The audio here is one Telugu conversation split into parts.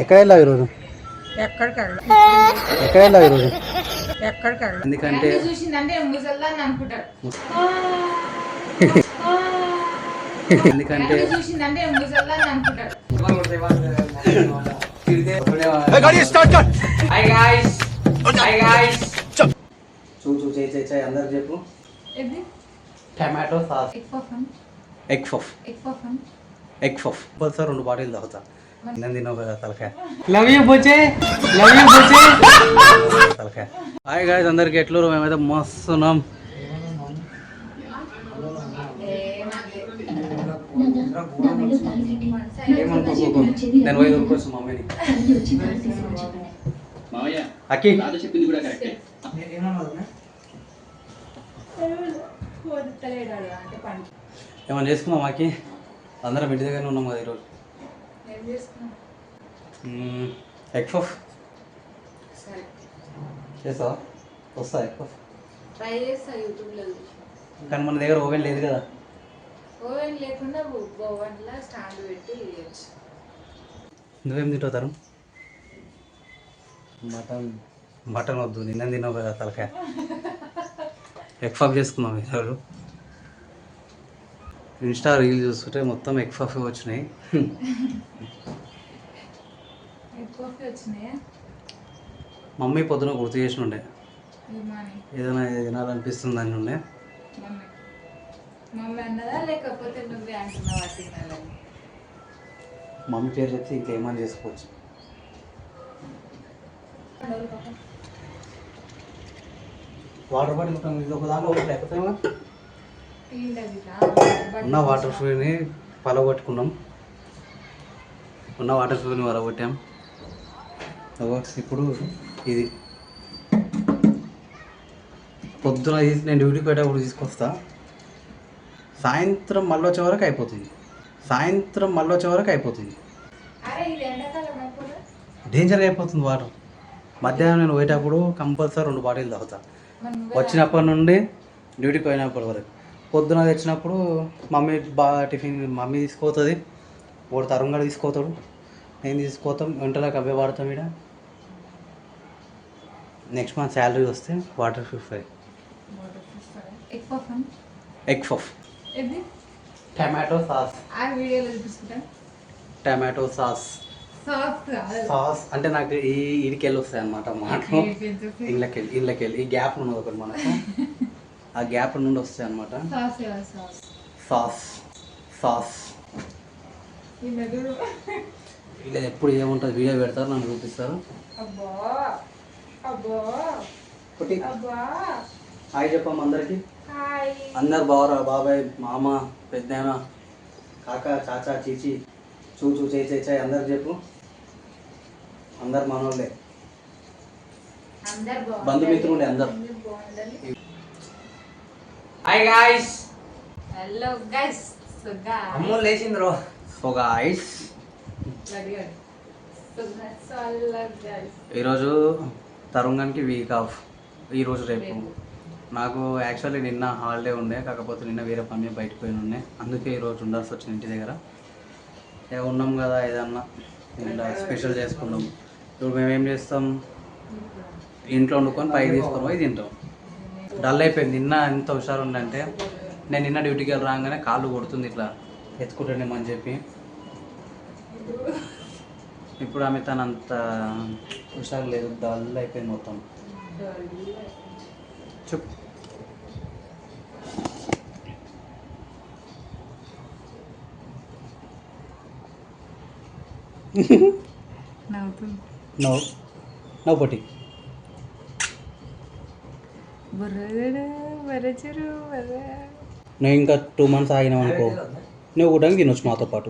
ఎక్కడ వెళ్ళావు ఈరోజు? ఎక్కడికి వెళ్ళావు ఈరోజు? ఎందుకంటే ఎందుకంటే చూ చేయి అందరికి చెప్పు. Tomato sauce, egg puff sir 2 bottle తాగుతా. నేను తినవు కదా తలకాయ. లవ్ యూ బుజ్జే, తలకాయ. హాయ్ గాయ్స్, అందరికి ఎట్లూరు? మేమైతే మస్తున్నాం. నేను పోయి దొరుకోవచ్చు మమ్మీని. అక్కి చెప్పింది కూడా కరెక్టే. ఏమన్నా చేసుకున్నాం అక్కి? అందరం ఇంటి దగ్గరనే ఉన్నాం కదా ఈరోజు. ఎగ్ పఫ్ చేస్తావా? వస్తా ఎగ్ పఫ్ కానీ మన దగ్గర ఓవెన్ లేదు కదా. ఓవెన్ లేకుండా ఓవెన్లో స్టాండ్ పెట్టి నువ్వేం తింటావు? మటన్ వద్దు, నిన్న తిన్నావు కదా తలకాయ. ఎగ్ పఫ్ చేసుకున్నాం ఈరోజు. ఇన్స్టా రీల్ చూస్తుంటే మొత్తం ఎగ్ పఫ్ వచ్చినాయి. మమ్మీ పొద్దున గుర్తు చేసి ఉండే ఏదైనా తినాలనిపిస్తుంది అని ఉండే. మమ్మీ పేరు చెప్తే ఇంకేమని చేసుకోవచ్చు. వాటర్ బాటిల్ ఇది ఒక దాంట్లో ఒకటి లేకపోతే ఉన్న వాటర్ ఫ్యూని పలగొట్టుకున్నాం. ఉన్న వాటర్ ఫ్యూని వలగొట్టాం. ఇప్పుడు ఇది పొద్దున నేను డ్యూటీకి పెట్టేప్పుడు తీసుకొస్తా. సాయంత్రం మళ్ళీ వచ్చే వరకు అయిపోతుంది. డేంజర్గా అయిపోతుంది వాటర్. మధ్యాహ్నం నేను పోయేటప్పుడు కంపల్సరీ 2 బాటిల్ తాగుతా. వచ్చినప్పటి నుండి డ్యూటీకి పోయినప్పటి వరకు. పొద్దున తెచ్చినప్పుడు మమ్మీ టిఫిన్ మమ్మీ తీసుకుపోతుంది, వాడు తరుణ్ తీసుకుపోతాడు, నేను తీసుకుపోతాం. వంటలకు అవే వాడతాం. ఇక్కడ నెక్స్ట్ మంత్ శాలరీ వస్తే వాటర్ ఫిఫ్ fry, egg puff, tomato sauce అంటే నాకు ఇడికెళ్ళి వస్తాయి అన్నమాట. మాటలు ఇళ్ళకెళ్ళి ఈ గ్యాప్ ఉన్నది ఒకటి మనకు. ఆ గ్యాప్ నుండి వస్తాయి అన్నమాట. సాస్ ఇలా ఎప్పుడు ఏముంటుంది వీడియో పెడతారు, నన్ను చూపిస్తారు. హాయ్ చెప్పాము అందరికి. అందరు బావరా, బాబాయ్, మామ, పెద్దనాన్న, కాకా, చాచా, చీచి, చూచూ చేయి అందరికి చెప్పు. అందరు మనోళ్ళే, బంధుమిత్రులే అందరు. Hi guys, hello guys. అమ్మ లేచింది రో. సో గాయ్స్, ఈరోజు తరుణ్గానికి వీక్ ఆఫ్. ఈరోజు రేపు నాకు యాక్చువల్లీ నిన్న హాలిడే ఉండే, కాకపోతే నిన్న వేరే పని బయటకు పోయి ఉండే, అందుకే ఈరోజు ఉండాల్సి వచ్చింది ఇంటి దగ్గర. ఉన్నాం కదా, ఏదన్నా స్పెషల్ చేసుకున్నాం. ఇప్పుడు మేమేం చేస్తాం, ఇంట్లో వండుకొని పైకి తీసుకొని పోయి తింటాం. డల్ అయిపోయింది. నిన్న ఎంత హుషారు ఉందంటే, నేను నిన్న డ్యూటీకి వెళ్ళి రాగానే కాళ్ళు కొడుతుంది, ఇట్లా ఎత్తుకుంటానేమని చెప్పి. ఇప్పుడు ఆమె తనంత హుషారు లేదు, డల్ అయిపోయింది మొత్తం. చెప్పు. నవ్వుపట్టి నువ్వు ఇంకా 2 months ఆగినావు అనుకో, నువ్వు కూడా తినొచ్చు మాతో పాటు.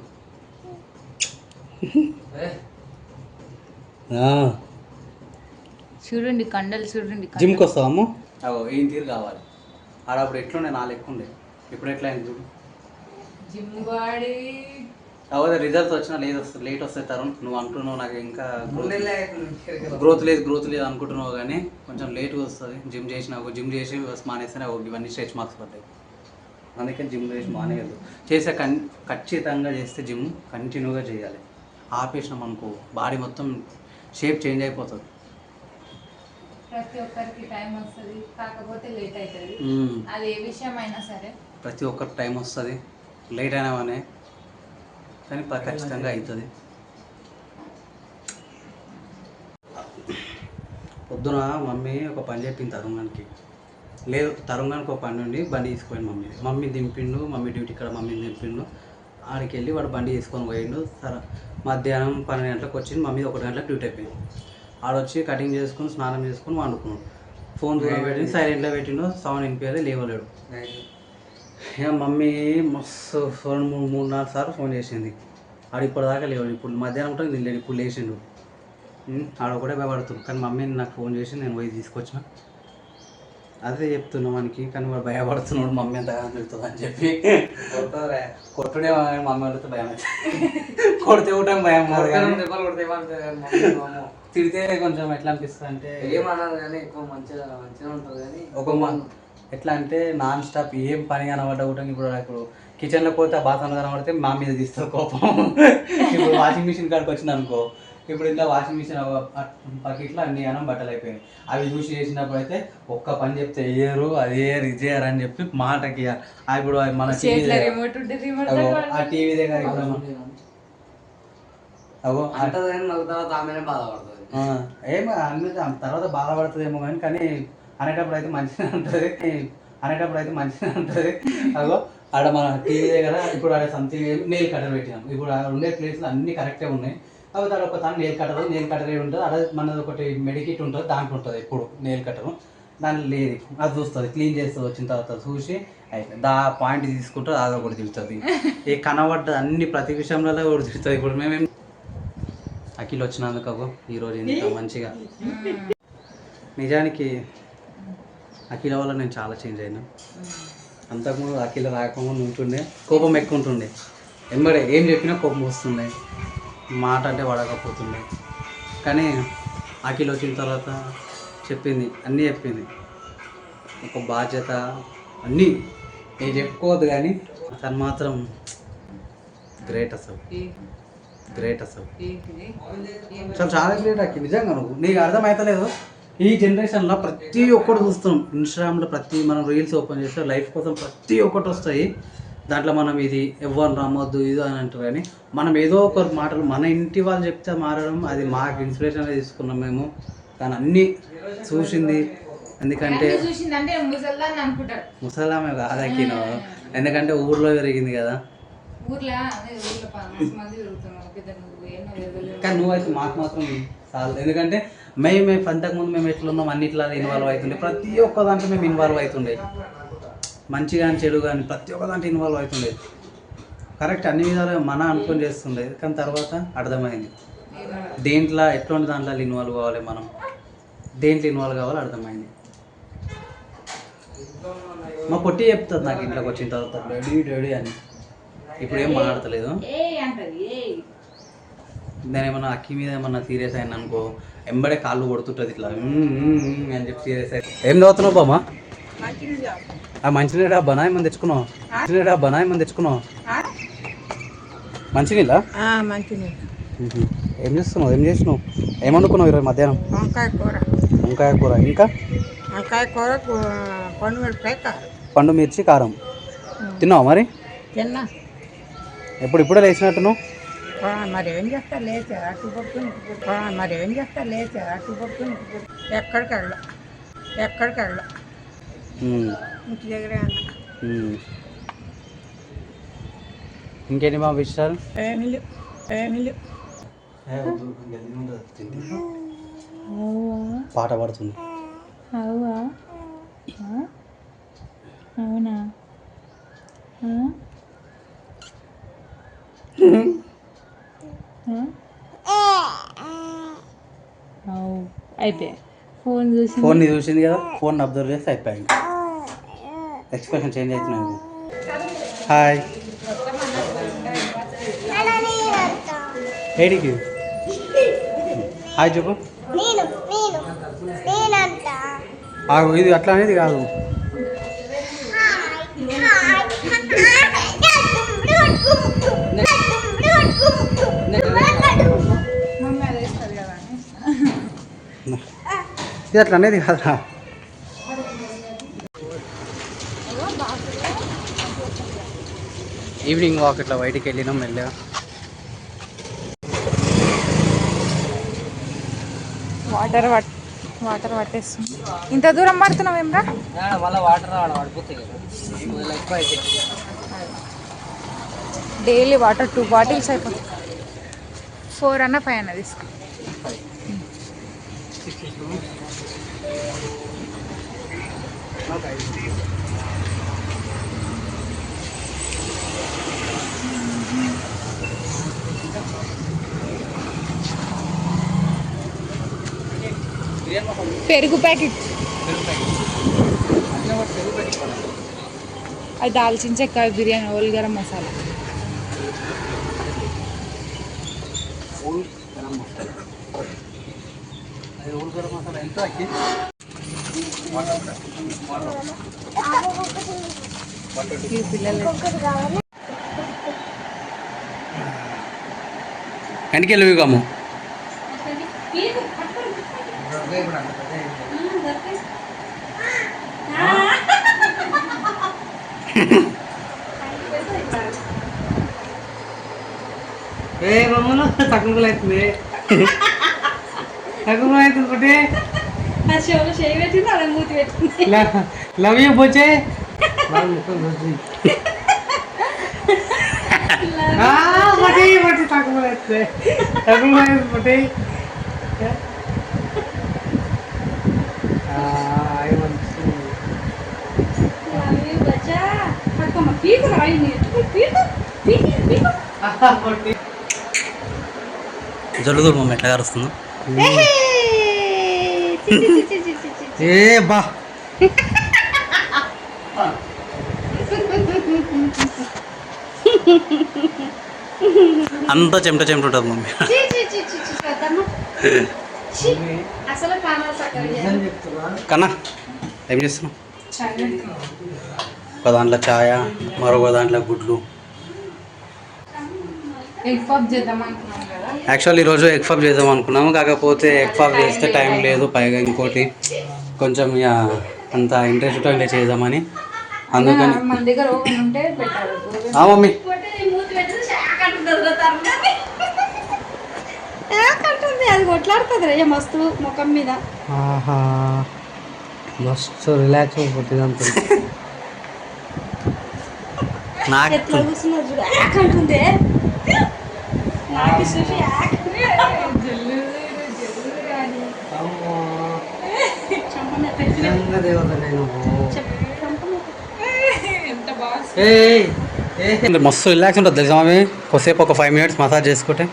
చూడండి కండలు చూడండి. జిమ్కి వస్తావమ్మ? ఏం తీరు కావాలి. ఆడప్పుడు ఎట్లుండే, 4 ఎక్కువ ఉండే, ఇప్పుడు ఎట్లా అయింది చూడు. జిమ్ బాడీ కాకపోతే రిజల్ట్స్ వచ్చినా లేట్ వస్తాయి తరుణ్. నువ్వు అంటున్నావు నాకు ఇంకా గ్రోత్ లేదు అనుకుంటున్నావు, కానీ కొంచెం లేట్గా వస్తుంది. జిమ్ చేసి మానేస్తేనే ఇవన్నీ స్ట్రెచ్ మార్క్స్ పడ్డాయి. అందుకే జిమ్ చేసి మానేయద్దు. ఖచ్చితంగా చేస్తే జిమ్ కంటిన్యూగా చేయాలి. ఆపేసినాం అనుకో బాడీ మొత్తం షేప్ చేంజ్ అయిపోతుంది. ప్రతి ఒక్కరికి టైం వస్తుంది, కాకపోతే లేట్ అవుతుంది. అది ఏ విషయం అయినా సరే ప్రతి ఒక్కరికి టైం వస్తుంది, లేట్ అయినామనే కానీ ఖచ్చితంగా అవుతుంది. పొద్దున మమ్మీ ఒక పని చెప్పింది తరుణానికి. లేదు తరుణానికి ఒక పని ఉండి బండి తీసుకుపోయింది. మమ్మీ దింపిండు, మమ్మీ డ్యూటీ ఇక్కడ మమ్మీని దింపిండు. ఆడికి వెళ్ళి వాడు బండి తీసుకొని పోయిండు. సరే మధ్యాహ్నం 12 గంటలకు వచ్చింది. మమ్మీ 1 గంటలకు డ్యూటీ అయిపోయింది. ఆడొచ్చి కటింగ్ చేసుకుని స్నానం చేసుకుని వండుకున్నాడు. ఫోన్ దూరం పెట్టింది, సైలెంట్లో పెట్టిండు, సౌండ్ వినిపించలేదు, లేవలేడు. ఇక మమ్మీ మస్తు 3-4 సార్లు ఫోన్ చేసింది. ఆడు ఇప్పటిదాకా లేవాడు. ఇప్పుడు మధ్యాహ్నం ఉంటుంది నిల్లేడు, ఇప్పుడు లేచిండు. ఆడ ఒకటే భయపడుతుంది. కానీ మమ్మీ నాకు ఫోన్ చేసి నేను పోయి తీసుకొచ్చిన. అదే చెప్తున్నా మనకి, కానీ వాడు భయపడుతున్నాడు మమ్మీ ఎంత తిడుతుంది అని చెప్పి. కొట్టుడే మమ్మీ వాళ్ళతో భయం అవుతుంది. కొడితే ఒకటే భయం తిడితే కొంచెం ఎట్లా అనిపిస్తుంది అంటే ఏమన్నారు కానీ ఎక్కువ మంచిగా ఉంటుంది. కానీ ఒక ఎట్లా అంటే నాన్ స్టాప్ ఏం పని కనబడ్డా కూడా ఇప్పుడు కిచెన్లోకి పోతే ఆ బాత్రూమ్ కనబడితే మా మీద తీస్తుంది కోపం. ఇప్పుడు వాషింగ్ మిషన్ కాడికి వచ్చింది అనుకో, ఇప్పుడు ఇంట్లో వాషింగ్ మిషన్ పకెట్లో అన్ని అన్నం బట్టలు అయిపోయాయి. అవి చూసి చేసినప్పుడు అయితే ఒక్క పని చెప్తే వేయరు, అది వేయరు, ఇది చేయరు అని చెప్పి మాటకి ఇప్పుడు మన ఆ టీవీ దగ్గర అగో అంటది కానీ నాకు తర్వాత ఆమెనే బాధపడుతుంది. ఏమో అన్ని తర్వాత బాధపడుతుందేమో కానీ అనేటప్పుడు అయితే మంచిగా ఉంటుంది. అగో ఆడ మన టీవీ దగ్గర ఇప్పుడు ఆడ సంథింగ్ నెయిల్ కట్టర్ పెట్టినాం. ఇప్పుడు ఉండే ప్లేస్లో అన్నీ కరెక్టే ఉన్నాయి. కాబట్టి ఆడ ఒక తాను నెయిల్ కట్టర్ ఉంటుంది. ఆడ మనది ఒకటి మెడికిట్ ఉంటుంది, దాంట్లో ఉంటుంది ఎప్పుడు నెయిల్ కట్టరు. దాంట్లో లేదు, అది చూస్తుంది, క్లీన్ చేస్తుంది. వచ్చిన తర్వాత చూసి అయితే పాయింట్ తీసుకుంటుంది, అది ఒకటి తిడుతుంది. ఈ కనబడ్డ అన్ని ప్రతి విషయంలో ఒకటి తిడుతుంది. ఇప్పుడు మేమేం అఖిల్ వచ్చినందుకు అగో ఈరోజు ఇంత మంచిగా. నిజానికి అఖిల వల్ల నేను చాలా చేంజ్ అయినా. అంతకుముందు అఖిల రాకముందు ఉంటుండే కోపం ఎక్కువ ఉంటుండే, ఎంబడే ఏం చెప్పినా కోపం వస్తుండే, మాట అంటే పడకపోతుండే. కానీ అఖిల వచ్చిన తర్వాత చెప్పింది, అన్నీ చెప్పింది. ఒక బాధ్యత అన్నీ నేను చెప్పుకోవద్దు కానీ తను మాత్రం గ్రేట్ అసలు చాలా గ్రేట్ అఖిల్. నిజంగా నీకు అర్థమవుతలేదు. ఈ జనరేషన్లో ప్రతి ఒక్కటి చూస్తున్నాం. ఇన్స్టాగ్రామ్లో మనం రీల్స్ ఓపెన్ చేస్తే లైఫ్ కోసం ప్రతి ఒక్కటి వస్తాయి. దాంట్లో మనం ఇది ఎవరిని రమ్మొద్దు ఇది అని అంటారు. కానీ మనం ఏదో ఒక మాటలు మన ఇంటి వాళ్ళు చెప్తే మారడం, అది మాకు ఇన్స్పిరేషన్గా తీసుకున్నాం మేము. కానీ అన్నీ చూసింది. ఎందుకంటే ముసలామే కాదకి, ఎందుకంటే ఊర్లో పెరిగింది కదా. కానీ నువ్వైతే మాకు మాత్రం చాలు. ఎందుకంటే మేము అంతకుముందు మేము ఎట్లున్నాం అన్నిట్లో ఇన్వాల్వ్ అవుతుండే. ప్రతి ఒక్క దాంట్లో మేము ఇన్వాల్వ్ అవుతుండే, మంచి కానీ చెడు కానీ ప్రతి ఒక్క దాంట్లో ఇన్వాల్వ్ అవుతుండే. కరెక్ట్ అన్ని విధాలుగా మన అనుకొని చేస్తుండే. కానీ తర్వాత అర్థమైంది దేంట్లో ఎట్లాంటి దాంట్లో ఇన్వాల్వ్ కావాలి, మనం దేంట్లో ఇన్వాల్వ్ కావాలి అర్థమైంది. మా పొట్టి చెప్తుంది నాకు ఇంట్లోకి వచ్చిన తర్వాత డాడీ అని. ఇప్పుడు ఏం మాట్లాడతలేదు. నేను ఏమన్నా అక్కి మీద ఏమన్నా సీరియస్ అయినా అనుకో, ఎంబడే కాళ్ళు కొడుతుంటుంది ఇట్లా అని చెప్పి సీరియస్ అయితే. ఏం చదువుతున్నావు బామ్మా? మంచినీళ్ళు డబ్బా ఏమని తెచ్చుకున్నావు? మంచినీళ్ళ ఏం చేస్తున్నావు? ఏమనుకున్నావు ఈరోజు మధ్యాహ్నం? వంకాయ కూర. ఇంకా పండు మిర్చి కారం. తిన్నావా మరి? తిన్నా. ఇప్పుడే లేచినట్టున్నావు? మరి ఏం చేస్తా, లేచా అటు పడుతుంది. ఎక్కడికి వెళ్ళ ఇంటి దగ్గరే అన్న. ఇంకేంటి మా విషయాలు? ఏమి పాట పాడుతుంది. అవునా? అయితే ఫోన్ చూసింది కదా, ఫోన్ అబ్జర్వ్ చేస్తే అయిపోయింది. ఎక్స్ప్రెషన్ చేంజ్ అవుతున్నాయి. హాయ్ ఏడికి హాయ్ చెప్పు. ఇది అట్లా అనేది కాదు. ఇది అట్లా అనేది కాదురా. ఈవినింగ్ వాక్ ఇట్లా బయటికి వెళ్ళినాం మెల్లగా. వాటర్ పట్టేస్తుంది. ఇంత దూరం పడుతున్నాం ఏమరా? మళ్ళీ వాటర్ పడిపోతాయి కదా ఎక్కువ అయితే. డైలీ వాటర్ 2 బాటిల్స్ అయిపోతాయి. 4 అన్న 5 అన్న తీసుకో. పెరుగు ప్యాకెట్, అది దాల్చిన చెక్క, బిర్యానీ, ఓల్ గరం మసాలా. వెనకెళ్ళి కాము. ఏ మమ్మల్ని తక్కువ అవుతుంది తక్కువ అవుతుంది ఒకటి లవ్ యూ పోచే తక్కువ అవుతుంది తక్కువ అవుతుంది జరుగుతుంది మమ్మీ ఎట్లా కరుస్తుందో. ఏ బా అంతా చెమట చెమట ఉంటుంది మమ్మీ. కన్నా ఏం చేస్తున్నావు? ఒక దాంట్లో ఛాయ, మరొక దాంట్లో గుడ్లు. ఎగ్ పఫ్ చేద్దాం అనుకున్నాం కదా. యాక్చువల్ ఈరోజు ఎగ్ పఫ్ చేద్దాం అనుకున్నాము, కాకపోతే ఎగ్ పఫ్ చేస్తే టైం లేదు, పైగా ఇంకోటి కొంచెం ఇక అంత ఇంట్రెస్ట్ ఉంటే చేద్దామని అందుకని. మన దగ్గర ఓవెన్ ఉంటే పెట్టాలి. మమ్మీ అది కొట్లాడుతుంది రే మస్తు ముఖం మీద. మస్తు రిలాక్స్ అయిపోతుంది అంత. నాకు ఎట్లా కూర్చున్నారు చూడు, అంటుంది నాకు చూసి మస్తు రిలాక్స్ ఉంటుంది తెలుసా మమ్మీ. కొద్దిసేపు ఒక 5 minutes మసాజ్ చేసుకుంటే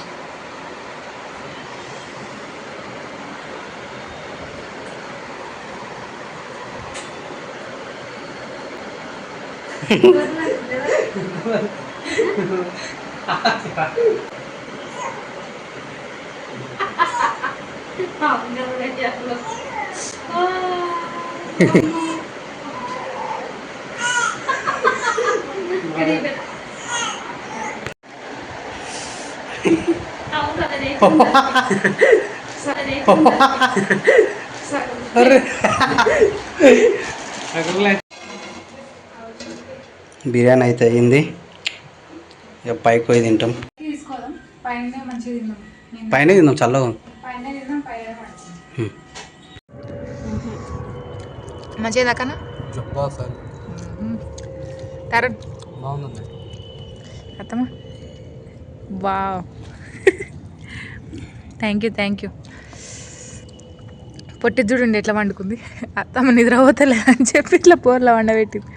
బిర్యానీ అయితే అయింది. ఇక పైకి పోయి తింటాం. తీసుకోదాం, పైన మంచిగా తిన్నాం. పైన తిందాం, చల్లగా ఉంది. పైన తిన్నాం, పైన మంచిగా కన్నా తరుణ్ బాగుంది అత్తమ్మా. Wow, thank you. పొట్టి చూడండి ఎట్లా వండుకుంది. అత్తమ్మ నిద్ర పోతలే అని చెప్పి ఇట్లా పోర్లో వండబెట్టింది.